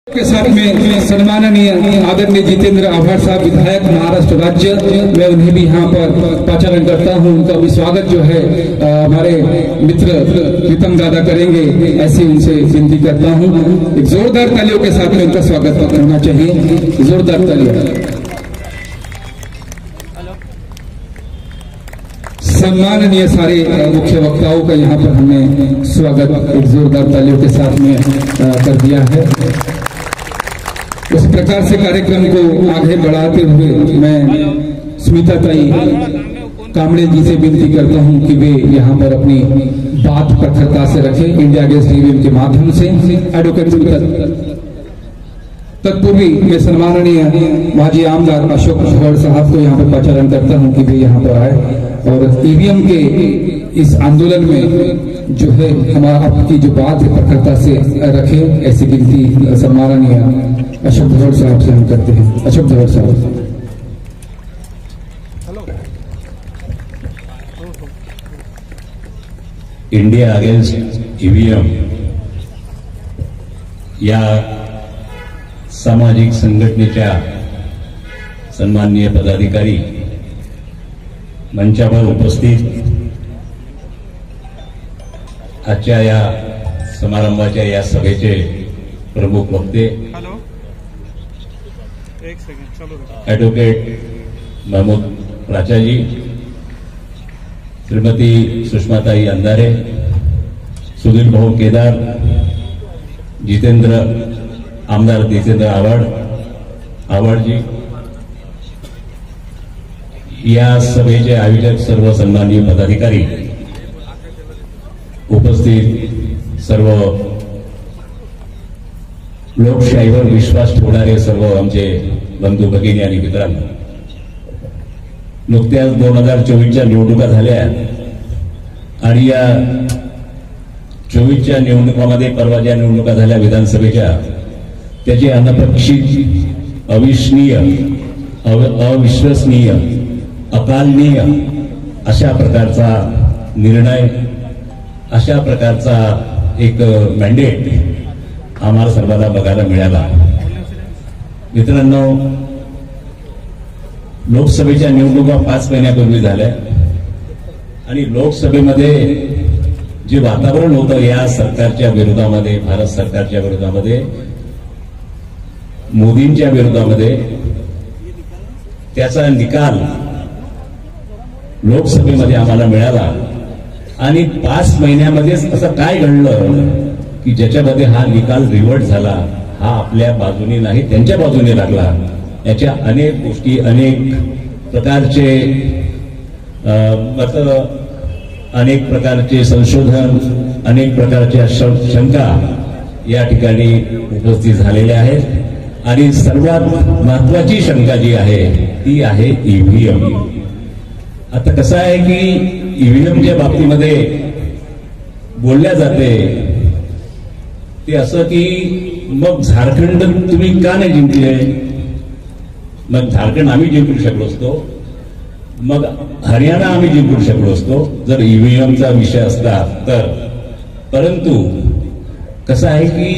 के साथ में सम्माननीय आदरणीय जितेंद्र आभार साहब विधायक महाराष्ट्र राज्य, मैं उन्हें भी यहाँ पर पाचारण करता हूँ। उनका भी स्वागत जो है हमारे मित्र प्रीतम दादा करेंगे, ऐसी उनसे विनती करता हूँ। एक जोरदार तालियों के साथ में उनका स्वागत करना चाहिए, जोरदार तालियां। सम्माननीय सारे मुख्य वक्ताओं का यहाँ पर हमने स्वागत एक जोरदार तालियों के साथ में कर दिया है। उस प्रकार से कार्यक्रम को आगे बढ़ाते हुए मैं स्मिता ताई कामड़े जी से विनती करता हूं कि वे यहाँ पर अपनी बात प्रखरता से रखें इंडिया अगेंस्ट ईवीएम के माध्यम से। एडवोकेट तत्पूर्वी मैं सम्माननीय माजी आमदार अशोक भवर साहब को यहाँ पर पाचारण करता हूँ कि वे यहाँ पर आए और ईवीएम के इस आंदोलन में जो है हमारा आपकी जो बात है प्रखरता से रखे, ऐसी विनती सम्माननीय अशोक भवर साहब से हम करते हैं। अशोक भवर साहब। इंडिया अगेंस्ट ईवीएम या सामाजिक संघटनेच्या सन्माननीय पदाधिकारी, मंचावर उपस्थित आजच्या या समारंभाच्या या सभेचे प्रमुख वक्ते एडवोकेट महमूद प्राचाजी, श्रीमती सुषमाताई अंधारे, सुधीर भाऊ केदार, आमदार जितेंद्र आव्हाड जी, या सभेचे आयोजक सर्व सन्माननीय पदाधिकारी, उपस्थित सर्व लोकशाहीवर विश्वास ठेवणारे सर्व आमचे बंधू भगिनी आणि मित्रांनो, नुकत्याच 2024च्या निवडणुका झाल्या आणि या 24च्या निवडणुकांमध्ये परवा ज्या निवडणुका झाल्या विधानसभेच्या, त्याचे अनपेक्षित, अविश्वसनीय, अकालनीय अशा प्रकारचा निर्णय, अशा प्रकारचा एक मॅन्डेट आम्हाला सर्वांना बघायला मिळाला। मित्रांनो, लोकसभेच्या निवडणुका 5 महिन्यापूर्वी झाल्या आणि लोकसभेमध्ये जे वातावरण होतं या सरकारच्या विरोधामध्ये, भारत सरकारच्या विरोधामध्ये, मोदींच्या विरोधामध्ये, त्याचा निकाल लोकसभेमध्ये आम्हाला मिळाला आणि 5 महिन्यामध्येच असं काय घडलं की ज्याच्यामध्ये हा निकाल रिव्हर्ट झाला, हा आपल्या बाजूने नाही त्यांच्या बाजूने लागला। याच्या अनेक गोष्टी, अनेक प्रकारचे मत, अनेक प्रकारचे संशोधन, अनेक प्रकारच्या शंका या ठिकाणी उपस्थित झालेल्या आहेत आणि सर्वात महत्वाची शंका जी आहे ती आहे ईव्हीएम। आता कसं आहे की ईव्हीएमच्या बाबतीमध्ये बोलल्या जाते ते असं की मग झारखंड तुम्ही का नाही जिंकले, मग झारखंड आम्ही जिंकू शकलो असतो, मग हरियाणा आम्ही जिंकू शकलो असतो जर ईव्हीएमचा विषय असता तर। परंतु कसं आहे की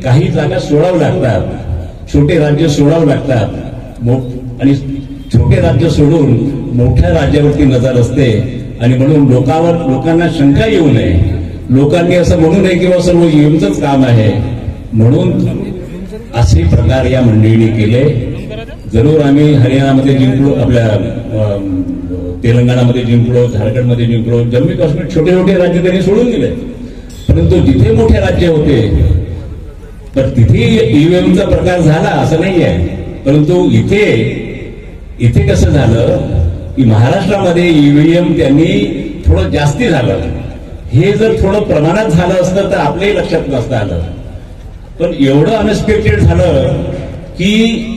काही जागा सोडावं लागतात, छोटे राज्य सोडावं लागतात आणि छोटे राज्य सोडून मोठ्या राज्यावरती नजर असते आणि म्हणून लोकांना शंका येऊ नये, लोकांनी असं म्हणू नये की सर्व ईव्हीएमचंच काम आहे, म्हणून असे प्रकार या मंडळीने केले। जरूर आम्ही हरियाणामध्ये जिंकलो, आपल्या तेलंगणामध्ये जिंकलो, झारखंडमध्ये जिंकलो, जम्मू काश्मीर छोटे छोटे राज्य त्यांनी सोडून दिले, परंतु जिथे मोठे राज्य होते तर तिथे ईव्हीएमचा प्रकार झाला असं नाही आहे। परंतु इथे कसं झालं की महाराष्ट्रामध्ये ईव्हीएम त्यांनी थोडं जास्ती झालं, हे जर थोडं प्रमाणात झालं असतं तर आपल्याही लक्षात नसतं आलं, पण एवढं अनएक्सपेक्टेड झालं की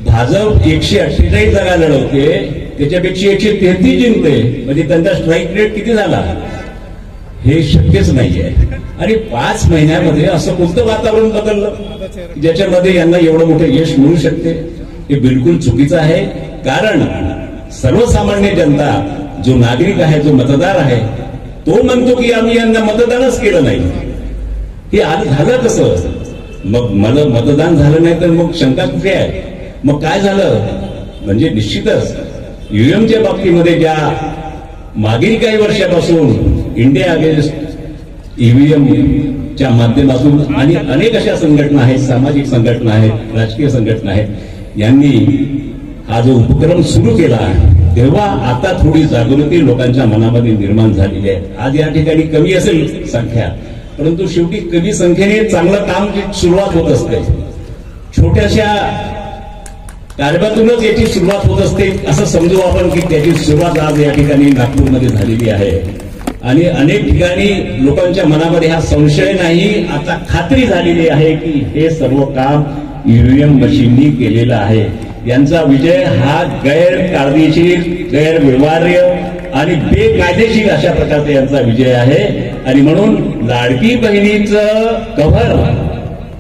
भाजप 148 जागा लढवते, त्याच्यापेक्षा 133 जिंकते, म्हणजे त्यांचा स्ट्राईक रेट किती झाला हे शक्यच नाहीये। आणि 5 महिन्यामध्ये असं कोणतं वातावरण बदललं ज्याच्यामध्ये यांना एवढं मोठं यश मिळू शकते, हे बिलकुल चुकीचं आहे। कारण सर्वसामान्य जनता, जो नागरिक आहे, जो मतदार आहे, तो म्हणतो की आम्ही यांना मतदानच केलं नाही। हे आज झालं कसं मग मला मतदान झालं नाही तर मग शंका कुठे आहे? मग काय झालं? म्हणजे निश्चितच ईव्हीएमच्या बाबतीमध्ये ज्या मागील काही वर्षापासून इंडिया अगेन्स्ट ईव्हीएमच्या माध्यमातून आणि अनेक अशा संघटना आहेत, सामाजिक संघटना आहेत, राजकीय संघटना आहेत, यांनी हा जो उपक्रम सुरू केला तेव्हा आता थोडी जागृती लोकांच्या मनामध्ये निर्माण झालेली आहे. आज या ठिकाणी कमी असेल संख्या, परंतु शेवटी कमी संख्येने चांगलं काम सुरुवात होत असते. छोट्याशा कारभारातूनच याची सुरुवात होत असते असं समजू आपण की त्याची सुरुवात आज या ठिकाणी नागपूरमध्ये झालेली आहे. आणि अनेक ठिकाणी लोकांच्या मनामध्ये हा संशय नाही, आता खात्री झालेली आहे की हे सर्व काम ईव्हीएम मशीननी केलेलं आहे. यांचा विजय हा गैरकायदेशीर, गैरव्यवहार्य आणि बेकायदेशीर अशा प्रकारचा यांचा विजय आहे. आणि म्हणून लाडकी बहिणीचं कव्हर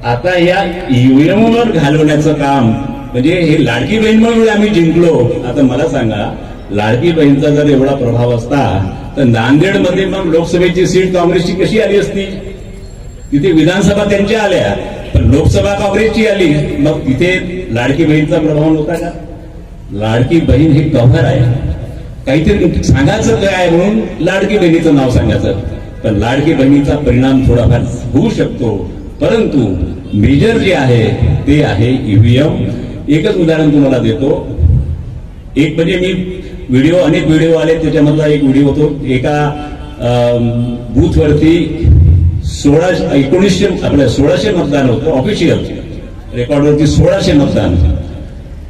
आता या ईव्हीएमवर घालवण्याचं काम, म्हणजे हे लाडकी बहीणमुळे आम्ही जिंकलो. आता मला सांगा, लाडकी बहीणचा जर एवढा प्रभाव असता तर नांदेडमध्ये मग लोकसभेची सीट काँग्रेसची कशी आली असती? तिथे विधानसभा त्यांच्या आल्या, पण लोकसभा काँग्रेसची आली. मग तिथे लाडकी बहीणचा प्रभाव नव्हता का? लाडकी बहीण हे कव्हर आहे. काहीतरी सांगायचं काय म्हणून लाडकी बहिणीचं नाव सांगायचं, पण लाडकी बहिणीचा परिणाम थोडाफार होऊ शकतो. परंतु मेजर जे आहे ते आहे ईव्हीएम. एकच उदाहरण तुम्हाला देतो. एक म्हणजे मी व्हिडिओ, अनेक व्हिडिओ आले, त्याच्यामधला एक व्हिडिओ होतो. एका बूथवरती 1600 मतदान होतं. ऑफिशियल रेकॉर्डवरती 1600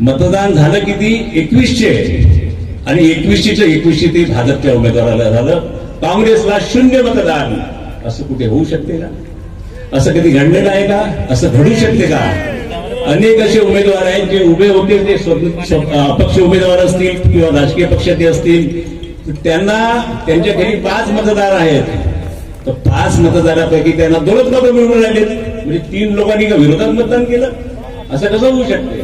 मतदान झालं किती? 2100. आणि 2100 ते भाजपच्या उमेदवाराला झालं, काँग्रेसला 0 मतदान. असं कुठे होऊ शकते का? असं कधी घडलेलं आहे का? असं घडू शकते का? अनेक असे उमेदवार आहेत जे उभे होते, ते अपक्ष उमेदवार असतील किंवा राजकीय पक्षाचे असतील, त्यांना त्यांच्या घरी 5 मतदार आहेत, तर 5 मतदारापैकी त्यांना 2च मतं मिळून राहिलेत. म्हणजे 3 लोकांनी का विरोधात मतदान केलं? असं कसं होऊ शकते?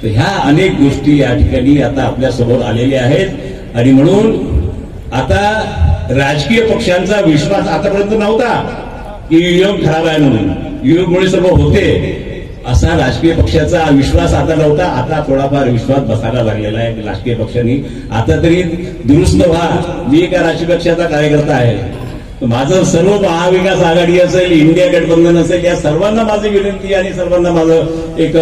तर ह्या अनेक गोष्टी या ठिकाणी आता आपल्या समोर आलेल्या आहेत. आणि म्हणून आता राजकीय पक्षांचा विश्वास आतापर्यंत नव्हता की ईव्हीएम खराब आहे म्हणून, ईव्हीएममुळे सर्व होते असा राजकीय पक्षाचा विश्वास आता नव्हता. आता थोडाफार विश्वास बसायला लागलेला आहे राजकीय पक्षांनी. आता तरी दुरुस्त व्हा. मी एका राजकीय पक्षाचा कार्यकर्ता आहे. माझं सर्व महाविकास आघाडी असेल, इंडिया गठबंधन असेल, या सर्वांना माझी विनंती आणि सर्वांना माझं एक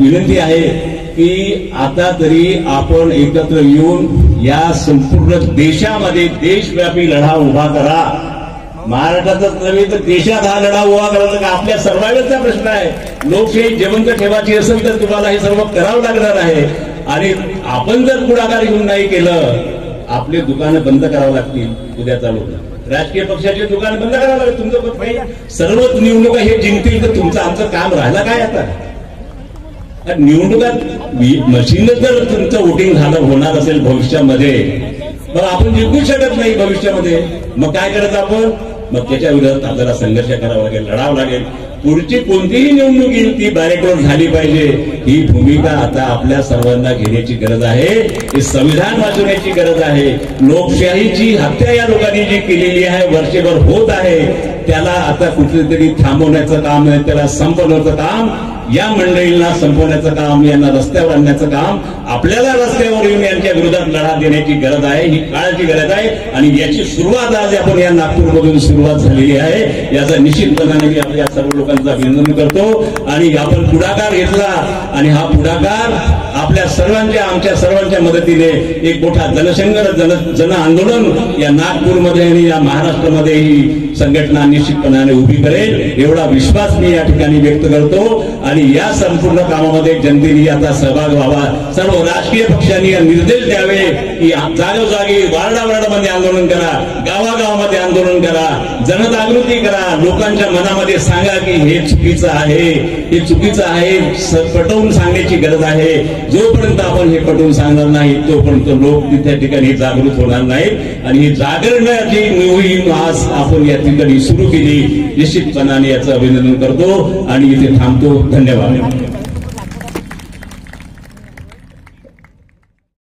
विनंती आहे की आता तरी आपण एकत्र येऊन या संपूर्ण देशामध्ये देशव्यापी लढा उभा करा. महाराष्ट्राचाच नव्हे तर देशात हा लढा उभा करायचा का आपल्या सर्वांचा प्रश्न आहे. लोकशाही जिवंत ठेवायची असेल तर तुम्हाला हे सर्व करावं लागणार आहे. आणि आपण जर पुढाकार घेऊन नाही केलं, आपले दुकानं बंद करावं लागतील उद्या चालू. राजकीय पक्षाचे दुकान बंद करावं लागेल. तुमचं सर्वच निवडणुका हे जिंकतील तर तुमचं आमचं काम राहिलं काय? आता निवडणुकात मशीन जर तुमचं वोटिंग झालं होणार असेल भविष्यामध्ये, मग आपण जिंकू शकत नाही भविष्यामध्ये. मग काय करायचं आपण? मग त्याच्या विरोधात आपल्याला संघर्ष करावा लागेल, लढावं लागेल. पुढची कोणतीही निवडणूक येईल ती बॅरेकवर झाली पाहिजे. ही भूमिका आता आपल्या सर्वांना घेण्याची गरज आहे. हे संविधान वाचवण्याची गरज आहे. लोकशाहीची हत्या या लोकांनी जी केलेली आहे, वर्षभर होत आहे, त्याला आता कुठेतरी थांबवण्याचं काम आहे, त्याला संपवण्याचं काम, या मंडळींना संपवण्याचं काम, यांना रस्त्यावर आणण्याचं काम, आपल्याला रस्त्यावर येऊन यांच्या विरोधात लढा देण्याची गरज आहे. ही काळाची गरज आहे. आणि याची सुरुवात आज आपण या नागपूरमधून सुरुवात झालेली आहे. याचा निश्चितपणाने मी आपल्या सर्व लोकांचं अभिनंदन करतो. आणि आपण पुढाकार घेतला आणि हा पुढाकार आपल्या सर्वांच्या, आमच्या सर्वांच्या मदतीने एक मोठा जन आंदोलन या नागपूरमध्ये आणि या महाराष्ट्रामध्येही संघटना निश्चितपणाने उभी करेल, एवढा विश्वास मी या ठिकाणी व्यक्त करतो. आणि या संपूर्ण कामामध्ये जनतेने आता सहभाग व्हावा. सर्व राजकीय पक्षांनी निर्देश द्यावे की जागोजागी, वार्डावार्डामध्ये आंदोलन करा, गावागावामध्ये आंदोलन करा, जनजागृती करा, लोकांच्या मनामध्ये सांगा की हे चुकीचं आहे, हे चुकीचं आहे, पटवून सांगण्याची गरज आहे. जोपर्यंत आपण हे पटवून सांगणार नाही तोपर्यंत लोक त्या ठिकाणी जागृत होणार नाहीत. आणि ही जागरणाची मोहीम आज आपण या ठिकाणी सुरू केली. निश्चितपणाने याचं अभिनंदन करतो आणि इथे थांबतो. धन्यवाद.